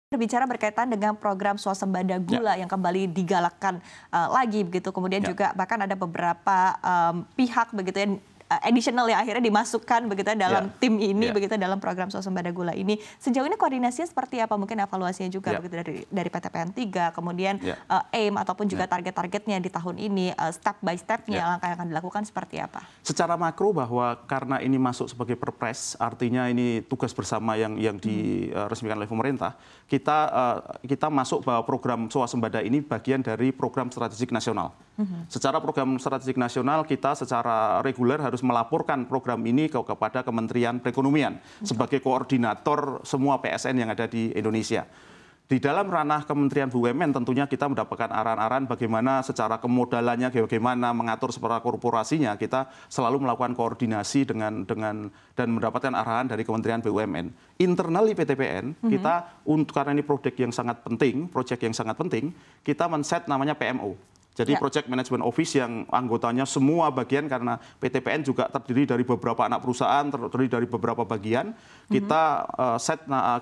Berbicara berkaitan dengan program swasembada gula yang kembali digalakkan lagi begitu, kemudian juga bahkan ada beberapa pihak begitu ya additional yang akhirnya dimasukkan begitu ya dalam tim ini begitu dalam program swasembada gula ini. Sejauh ini koordinasinya seperti apa? Mungkin evaluasinya juga begitu dari PTPN 3, kemudian aim ataupun juga target-targetnya di tahun ini, step by step-nya langkah yang akan dilakukan seperti apa? Secara makro bahwa karena ini masuk sebagai perpres, artinya ini tugas bersama yang diresmikan oleh pemerintah, kita masuk bahwa program swasembada ini bagian dari program strategik nasional. Secara program strategik nasional kita secara reguler harus melaporkan program ini kepada Kementerian Perekonomian sebagai koordinator semua PSN yang ada di Indonesia. Di dalam ranah Kementerian BUMN tentunya kita mendapatkan arahan-arahan bagaimana secara kemodalannya, bagaimana mengatur secara korporasinya, kita selalu melakukan koordinasi dengan dan mendapatkan arahan dari Kementerian BUMN. Internally PTPN, kita karena ini proyek yang sangat penting, kita men-set namanya PMO. Jadi Project Management Office yang anggotanya semua bagian, karena PTPN juga terdiri dari beberapa anak perusahaan, terdiri dari beberapa bagian. Kita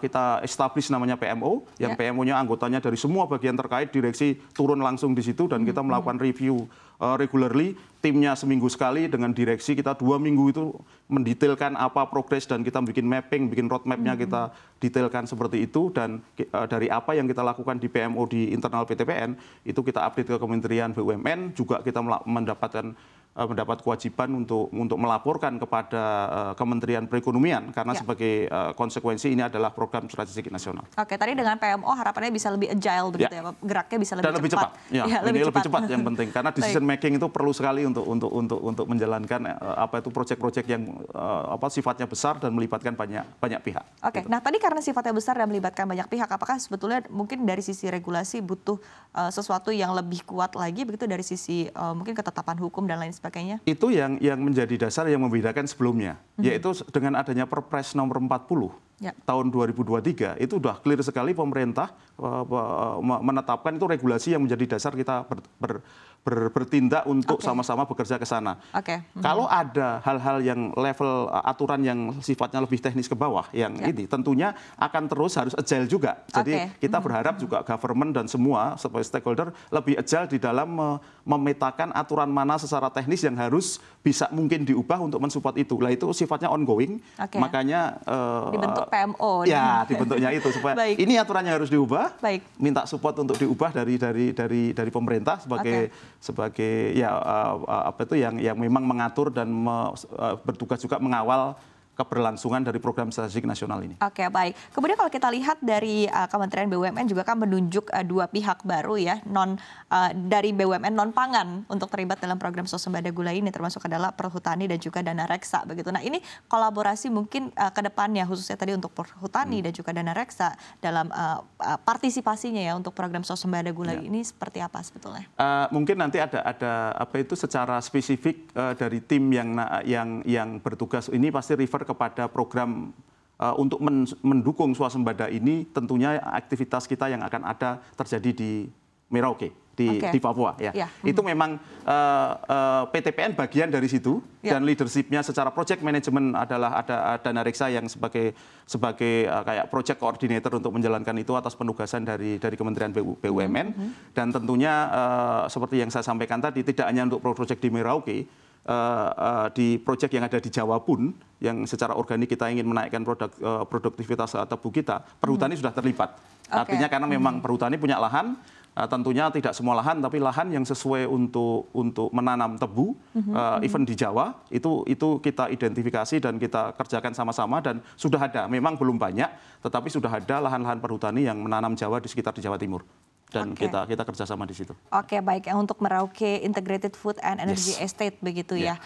kita establish namanya PMO, yang PMO-nya anggotanya dari semua bagian terkait, direksi turun langsung di situ, dan kita melakukan review regularly. Timnya seminggu sekali, dengan direksi kita 2 minggu itu mendetailkan apa progres, dan kita bikin mapping, bikin roadmap-nya kita detailkan seperti itu. Dan dari apa yang kita lakukan di PMO di internal PTPN, itu kita update ke Kementerian BUMN, juga kita mendapat kewajiban untuk melaporkan kepada Kementerian Perekonomian, karena sebagai konsekuensi ini adalah program strategik nasional. Oke, tadi dengan PMO harapannya bisa lebih agile begitu ya, geraknya bisa lebih cepat. Lebih cepat yang penting, karena decision making itu perlu sekali untuk menjalankan proyek-proyek yang sifatnya besar dan melibatkan banyak pihak. Oke, nah tadi karena sifatnya besar dan melibatkan banyak pihak, apakah sebetulnya mungkin dari sisi regulasi butuh sesuatu yang lebih kuat lagi begitu dari sisi mungkin ketetapan hukum dan lain sebagainya? Itu yang menjadi dasar yang membedakan sebelumnya, yaitu dengan adanya Perpres nomor 40 tahun 2023, itu sudah clear sekali pemerintah menetapkan itu regulasi yang menjadi dasar kita bertindak untuk sama-sama bekerja ke sana. Kalau ada hal-hal yang level aturan yang sifatnya lebih teknis ke bawah, yang ini tentunya akan terus harus agile juga. Jadi kita berharap juga government dan semua sebagai stakeholder lebih agile di dalam memetakan aturan mana secara teknis yang harus bisa mungkin diubah untuk mensupport itu. Lah itu sifatnya ongoing, makanya dibentuk PMO. Ya, dibentuknya itu supaya ini aturannya harus diubah. Minta support untuk diubah dari pemerintah sebagai yang memang mengatur dan bertugas juga mengawal keberlangsungan dari program strategik nasional ini. Oke, baik. Kemudian kalau kita lihat dari Kementerian BUMN juga kan menunjuk 2 pihak baru ya, dari BUMN non pangan untuk terlibat dalam program swasembada gula ini, termasuk adalah Perhutani dan juga Dana Reksa begitu. Nah, ini kolaborasi mungkin ke depannya khususnya tadi untuk Perhutani dan juga Dana Reksa dalam partisipasinya ya untuk program swasembada gula ini seperti apa sebetulnya? Mungkin nanti ada secara spesifik dari tim yang bertugas ini pasti refer kepada program untuk mendukung swasembada ini. Tentunya aktivitas kita yang akan ada terjadi di Merauke, di Papua. Itu memang PTPN bagian dari situ, dan leadershipnya secara project management adalah ada Dana Reksa yang sebagai kayak project coordinator untuk menjalankan itu atas penugasan dari Kementerian BUMN. Dan tentunya seperti yang saya sampaikan tadi, tidak hanya untuk project di Merauke, di proyek yang ada di Jawa pun, yang secara organik kita ingin menaikkan produktivitas tebu kita, Perhutani sudah terlibat. Artinya karena memang Perhutani punya lahan, tentunya tidak semua lahan, tapi lahan yang sesuai untuk menanam tebu, even di Jawa, itu kita identifikasi dan kita kerjakan sama-sama, dan sudah ada, memang belum banyak, tetapi sudah ada lahan-lahan Perhutani yang menanam Jawa di sekitar di Jawa Timur. Dan kita kerjasama di situ. Oke, baik. Yang untuk Merauke Integrated Food and Energy Estate begitu ya.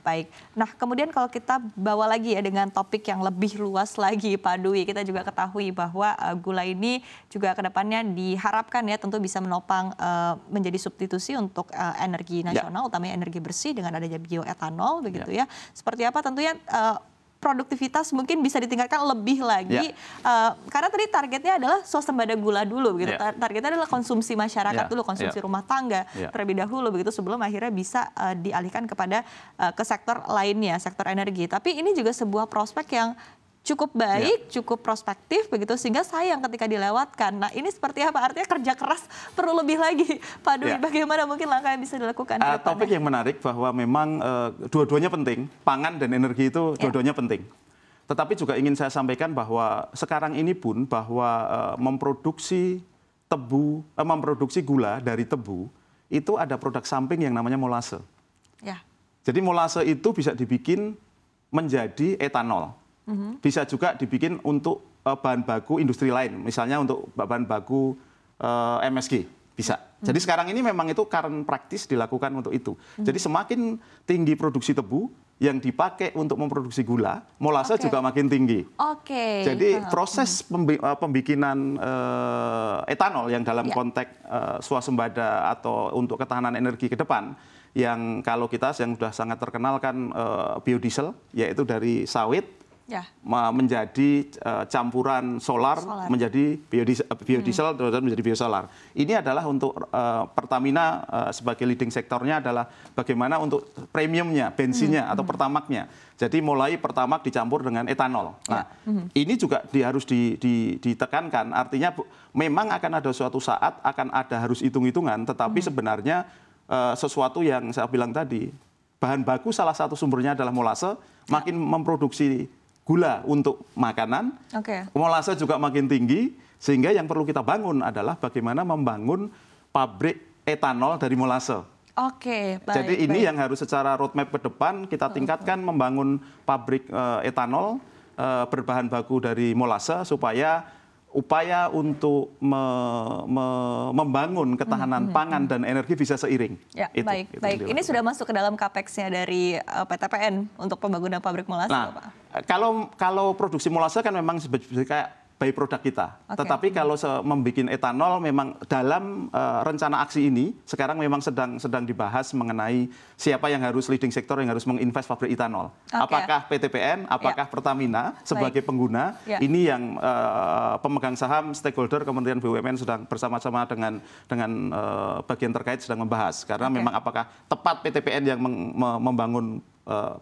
Baik. Nah, kemudian kalau kita bawa lagi ya dengan topik yang lebih luas lagi, Pak Dwi, kita juga ketahui bahwa gula ini juga kedepannya diharapkan ya tentu bisa menopang menjadi substitusi untuk energi nasional, utamanya energi bersih dengan adanya bioetanol begitu ya. Seperti apa tentunya produktivitas mungkin bisa ditingkatkan lebih lagi, karena tadi targetnya adalah swasembada gula dulu gitu. Targetnya adalah konsumsi masyarakat dulu, konsumsi rumah tangga terlebih dahulu begitu, sebelum akhirnya bisa dialihkan kepada ke sektor lainnya, sektor energi. Tapi ini juga sebuah prospek yang cukup baik, cukup prospektif begitu sehingga sayang ketika dilewatkan. Nah, ini seperti apa? Artinya kerja keras perlu lebih lagi. Pak Dwi, bagaimana mungkin langkah yang bisa dilakukan? Topik yang menarik bahwa memang dua-duanya penting, pangan dan energi itu dua-duanya penting. Tetapi juga ingin saya sampaikan bahwa sekarang ini pun bahwa memproduksi gula dari tebu itu ada produk samping yang namanya molase. Ya. Jadi molase itu bisa dibikin menjadi etanol. Bisa juga dibikin untuk bahan baku industri lain, misalnya untuk bahan baku MSG, bisa. Jadi sekarang ini memang itu current practice dilakukan untuk itu. Jadi semakin tinggi produksi tebu yang dipakai untuk memproduksi gula, molase juga makin tinggi. Jadi proses pembikinan etanol yang dalam konteks swasembada atau untuk ketahanan energi ke depan, yang kalau kita yang sudah sangat terkenal kan biodiesel, yaitu dari sawit, menjadi campuran solar. Menjadi biodiesel dan menjadi biosolar. Ini adalah untuk Pertamina sebagai leading sektornya adalah bagaimana untuk premiumnya, bensinnya atau pertamaknya. Jadi mulai pertamak dicampur dengan etanol. Nah, ini juga harus ditekankan. Artinya memang akan ada suatu saat akan ada harus hitung-hitungan, tetapi sebenarnya sesuatu yang saya bilang tadi, bahan baku salah satu sumbernya adalah molase, makin memproduksi gula untuk makanan, molase juga makin tinggi, sehingga yang perlu kita bangun adalah bagaimana membangun pabrik etanol dari molase. Jadi ini yang harus secara roadmap ke depan kita tingkatkan, membangun pabrik etanol berbahan baku dari molase supaya upaya untuk membangun ketahanan pangan dan energi bisa seiring. Ya, baik. Ini sudah masuk ke dalam capex-nya dari PTPN untuk pembangunan pabrik molase, Pak? Kalau produksi molase kan memang kayak by produk kita. Tetapi kalau membuat etanol memang dalam rencana aksi ini sekarang memang sedang dibahas mengenai siapa yang harus leading sektor yang harus menginvest pabrik etanol. Apakah PTPN, apakah Pertamina sebagai pengguna? Ini yang pemegang saham, stakeholder, Kementerian BUMN sedang bersama-sama dengan bagian terkait sedang membahas. Karena memang apakah tepat PTPN yang membangun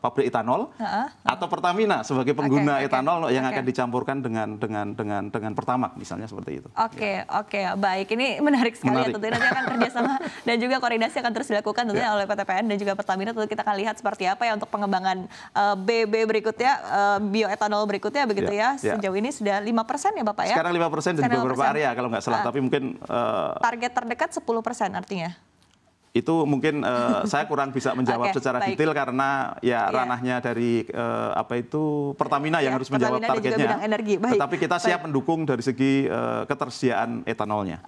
pabrik etanol atau Pertamina sebagai pengguna etanol yang akan dicampurkan dengan Pertamak misalnya seperti itu. Baik, ini menarik sekali ya, tentunya nanti akan kerjasama dan juga koordinasi akan terus dilakukan tentunya oleh PTPN dan juga Pertamina. Tentu kita akan lihat seperti apa ya untuk pengembangan BB berikutnya, bioetanol berikutnya begitu ya. Sejauh ini sudah 5% ya Bapak ya? Sekarang 5% dan beberapa area kalau nggak salah, tapi mungkin target terdekat 10% artinya? Itu mungkin saya kurang bisa menjawab secara detail karena ranahnya dari Pertamina yang harus menjawab targetnya. Energi. Tetapi kita siap mendukung dari segi ketersediaan etanolnya.